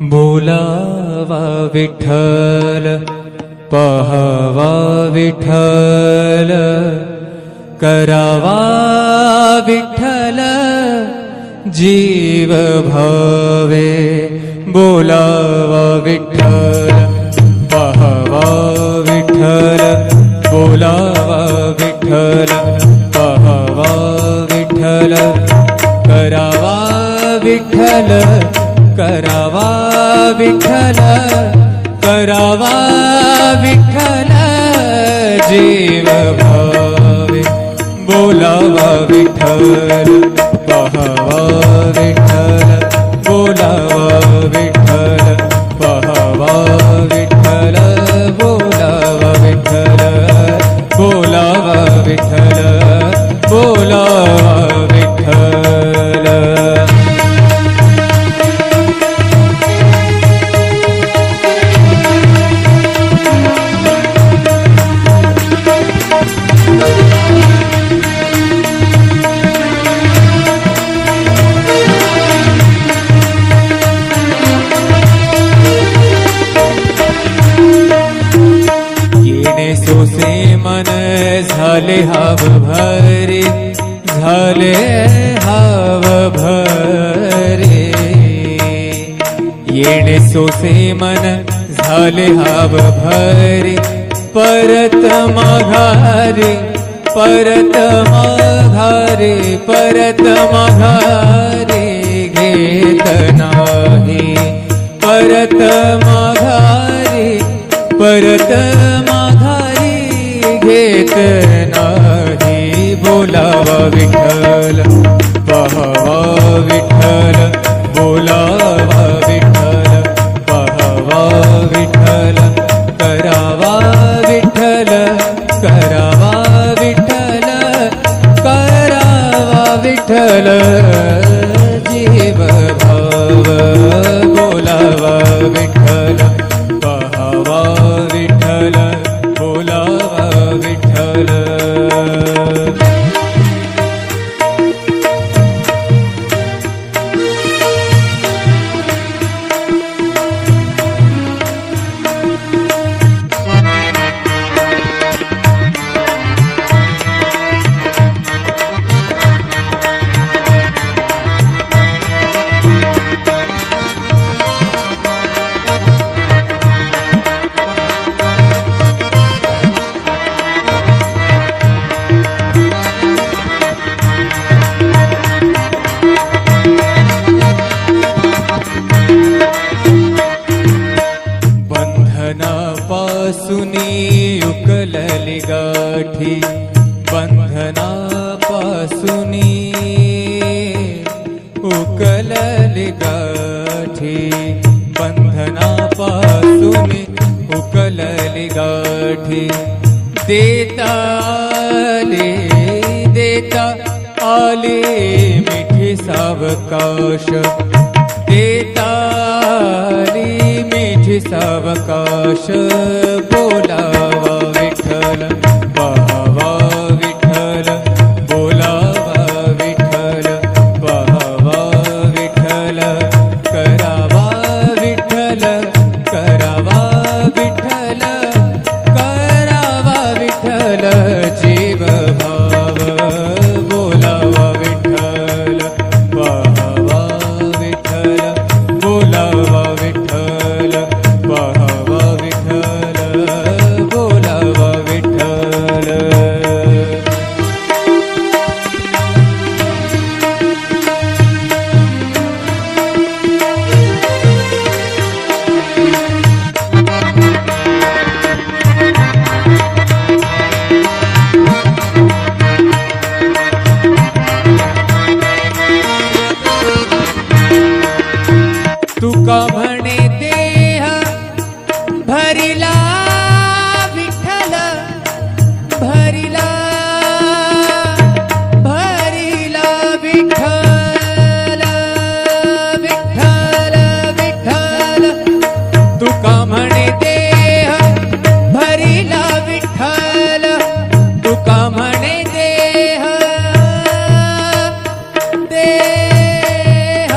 बोलावा विठ्ठल पहावा विठ्ठल करावा विठ्ठल जीव भावे बोलावा विठ्ठल पहावा विठ्ठल बोलावा विठ्ठल पहावा विठ्ठल करावा विठ्ठल करावा विठ्ठल करावा विठ्ठल जीव भावे बोलावा विठ्ठल पहावा विठ्ठल बोलावा विठ्ठल पहावा विठ्ठल बोलावा विठ्ठल बोलावा विठ्ठल बोलावा विठ्ठल। सोसे मन झाले हाव भरे झाले हाव भरे येणे सोसे मन झाले हाव भरे परत माघारे परत माघारे परत माघारे घेत नाही परत माघारे परत माघारी घेत नाही बोलावा विठ्ठल पहावा विठ्ठल बोलावा विठ्ठल पहावा विठ्ठल करावा विठ्ठल करावा विठ्ठल करावा विठ्ठल जीव भाव बोलावा विठ्ठल पहावा विठ्ठल बोलावा विठ्ठल। बंधनापासूनी उकलली गाठी बंधनापासूनी उकलली गाठी बंधनापासूनी उकलली गाठी देता आले मिठी सावकाश देता आली मिठी सावकाश बोलावा विठ्ठल पहावा विठ्ठल बोलावा विठ्ठल पहावा विठ्ठल करावा विठ्ठल करावा विठ्ठल करावा विठ्ठल जीव भाव बोलावा विठ्ठल पहावा विठ्ठल बोलावा विठ्ठल पहावा विठ्ठल बोलावा विठ्ठल। तुका म्हणे देह भरिला विठ्ठल भरिला भरिला विठ्ठल विठ्ठल विठ्ठल तुका म्हणे देह भरिला विठ्ठल तुका म्हणे देह देह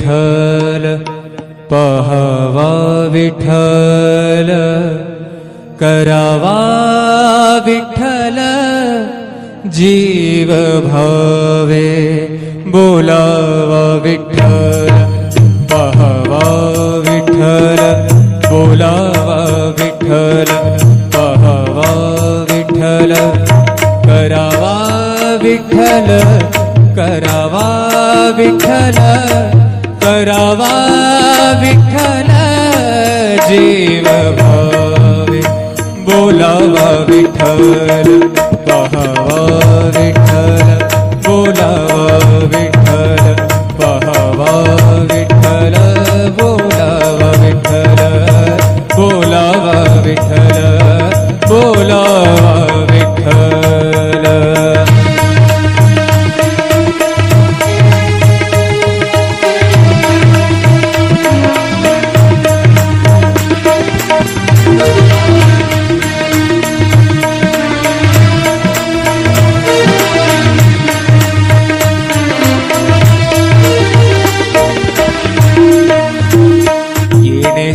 विठ्ठल पहावा विठ्ठल करावा विठ्ठल जीव भावे बोलावा विठ्ठल पहावा विठ्ठल बोलावा विठ्ठल पहावा विठ्ठल करावा विठ्ठल करावा विठ्ठल करावा विठ्ठल जीव भावे बोलावा विठ्ठल पहावा विठ्ठल बोलावा विठ्ठल पहावा विठ्ठल बोलावा विठ्ठल बोलावा विठ्ठल बोलावा विठ्ठल.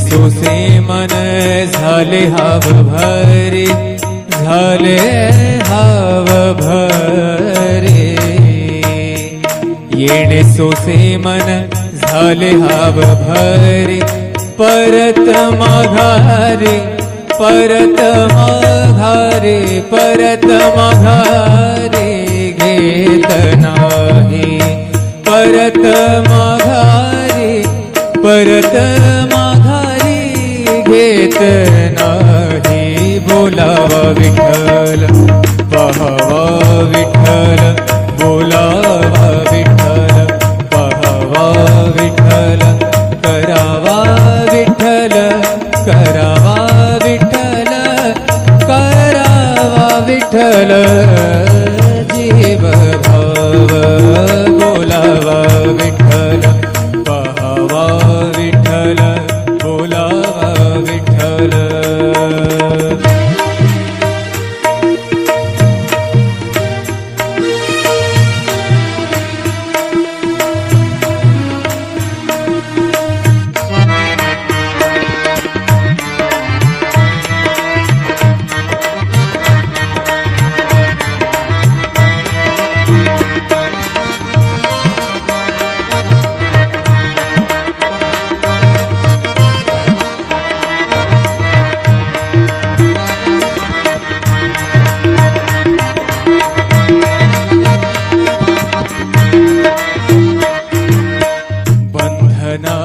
सोसे मन झाले हाव भरे झाले हाव भरे येणे सोसे मन झाले हाव भरे परत माघारे परत माघारे परत माघारे घेत नाही परत माघारे परत माघारी घेत नाही बोलावा विठ्ठल पहावा विठ्ठल बोलावा विठ्ठल पहावा विठ्ठल करावा विठ्ठल करावा विठ्ठल करावा विठ्ठल जीव भाव बोलावा विठ्ठल पहावा विठ्ठल बोलावा विठ्ठल.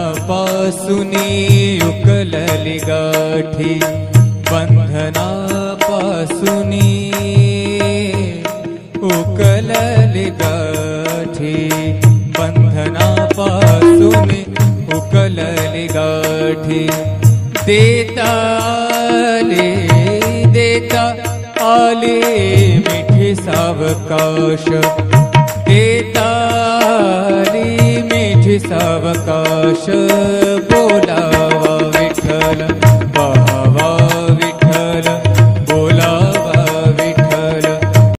बंधनापासुनी उकलली गाठी बंधनापासुनी उकलली गाठी बंधनापासुनी उकलली गाठी देता आले मिठी सावकाश देता आली मिठी सावकाश बोला